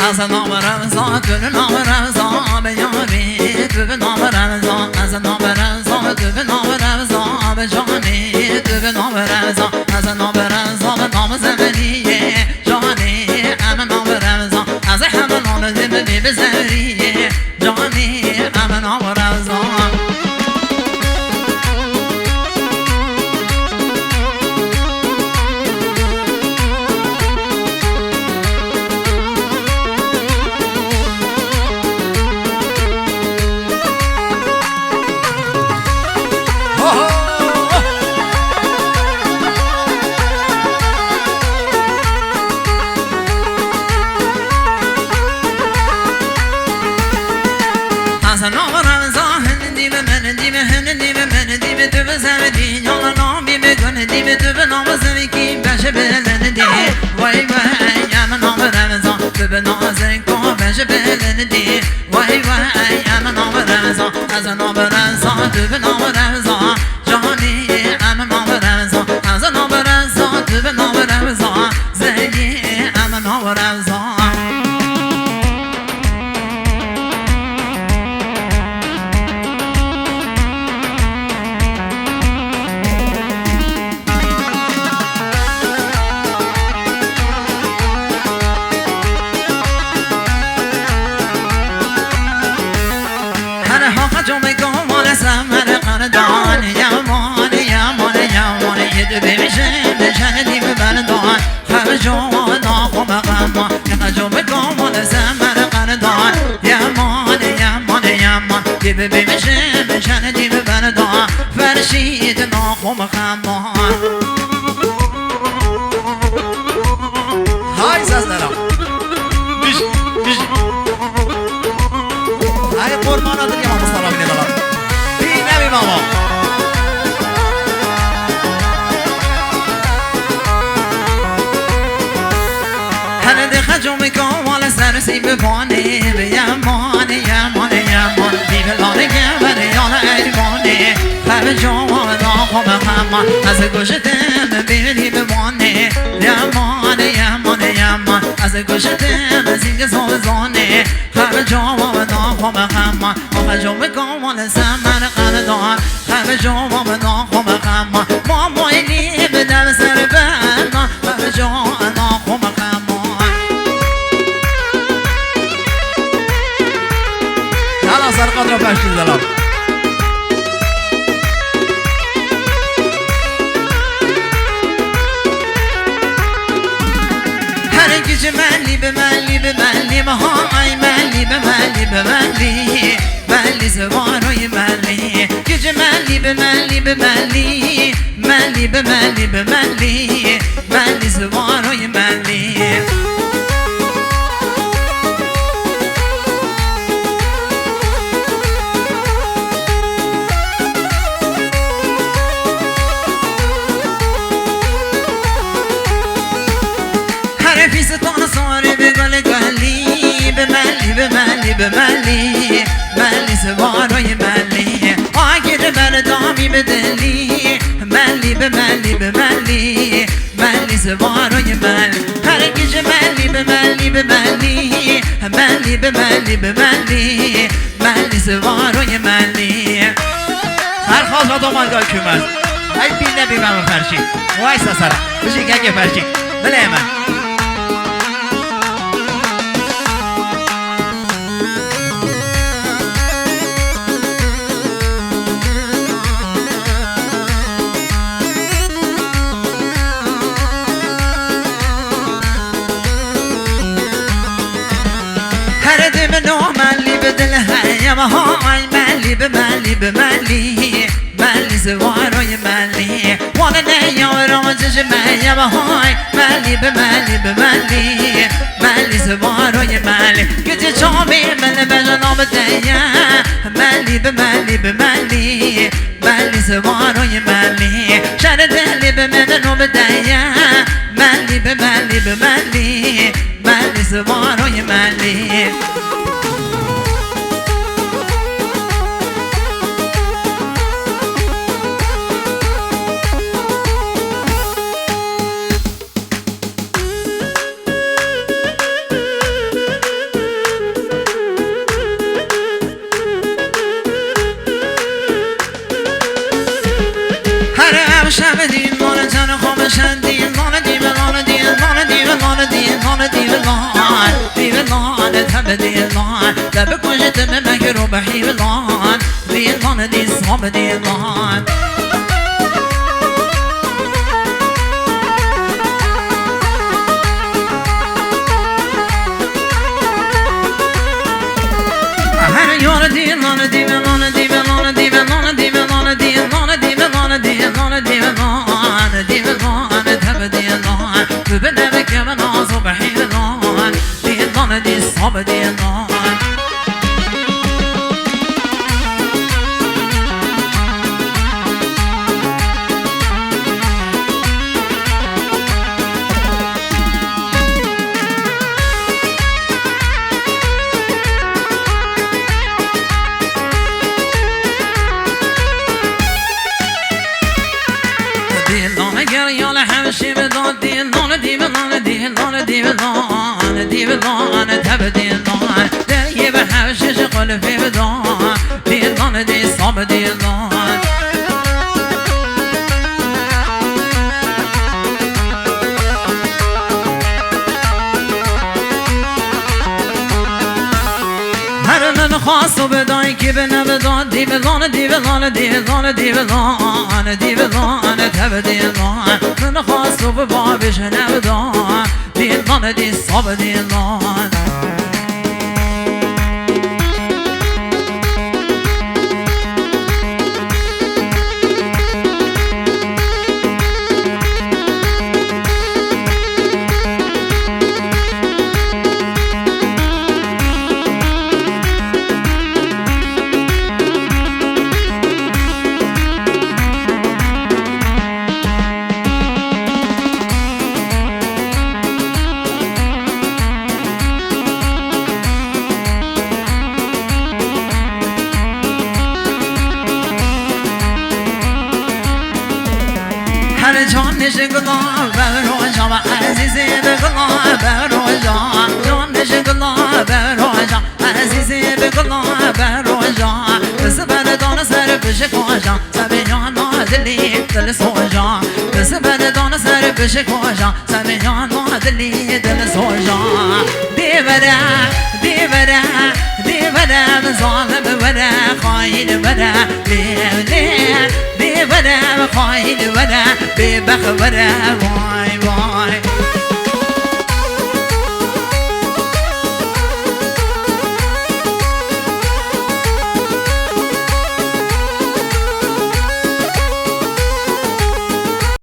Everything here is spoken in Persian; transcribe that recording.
از نام رمضان تو به نام رمضان به یاری تو به نام رمضان از نام رمضان تو به نام رمضان به جانی تو به نام رمضان از نام رمضان به نام زمینیه جانی همه نام رمضان از همه نام زمینی به زمینیه جانی همه نام رمضان وای وای اما نام رمضان تو به نازن کن بشه بلندی وای وای اما نام رمضان از نام رمضان تو به نام رمضان جانی اما نام رمضان از نام رمضان تو به نام رمضان زنی اما نام رمضان بمیشه بشن دیم بردان فرشید ناخم خمان های ساز دارم بیش های قرمانا داری امام سلام بینه دارم بی نبی ماما هنه دخه جو میکن والا سرسی ببانه به یمان یمان یمان بیبلانه گمره یالا ایوانه خب جوان آخو بخمان از گوشتم بیلی ببانه یمان یمان یمان از گوشتم زینگ زوزانه خب جوان آخو بخمان آخو جو بکن والا سمر قردان خب جوان آخو بخمان مامایلی به در سر بندان خب جوان آخو بخمان سرقات را پشتی زلال هر گیج ملی به ملی به ملی های ملی به ملی به ملی ملی زواروی ملی گیج ملی به ملی به ملی ملی به ملی به ملی ملی زواروی ملی بملی ملی سواروی ملی آگیر بردامی بدلی ملی بملی بملی ملی سواروی ملی هرگیج ملی بملی بملی ملی بملی بملی ملی سواروی ملی هر خواست را دومانگاه کمز ای بینه بیمم فرشی وای سسره بشی گگه فرشی بله من های ملی به ملی به ملی ملی زواروی ملی وانه نیارم جش میم های ملی به ملی به ملی ملی زواروی ملی گجه چامی ملی به جناب دیم ملی به ملی به ملی ملی زواروی ملی شر دلی به منو دیم ملی به ملی به ملی ملی زواروی ملی دم مگر و بحیلان دیلان دی صاب دیلان هر یار دیلان دیلان دیلان دیلان دیلان دیلان دیلان دیلان دیلان دیلان تب دیلان ببنم که من آزو بحیلان دیلان دی صاب دیلان دیلان تب دیلان دریه به حوشش قلبی بدان دیلان دی صاب دیلان هر من خواست و بدای که به نبدان دیلان دیلان دیلان دیلان دیلان تب دیلان من خواست و به بابش نبدان دیلان دی صاب دیلان جانش گلاب روزا عزیزی به گلاب روزا جانش گلاب روزا عزیزی به گلاب روزا بسبر دان سر بش کوجا سبیان دلی دل سوجا بسبر دان سر بش کوجا سبیان دلی دل سوجا دیوره دیوره دیوره ظالم وره خاین وره دیوره دیوره خاین وره ببخ وره وای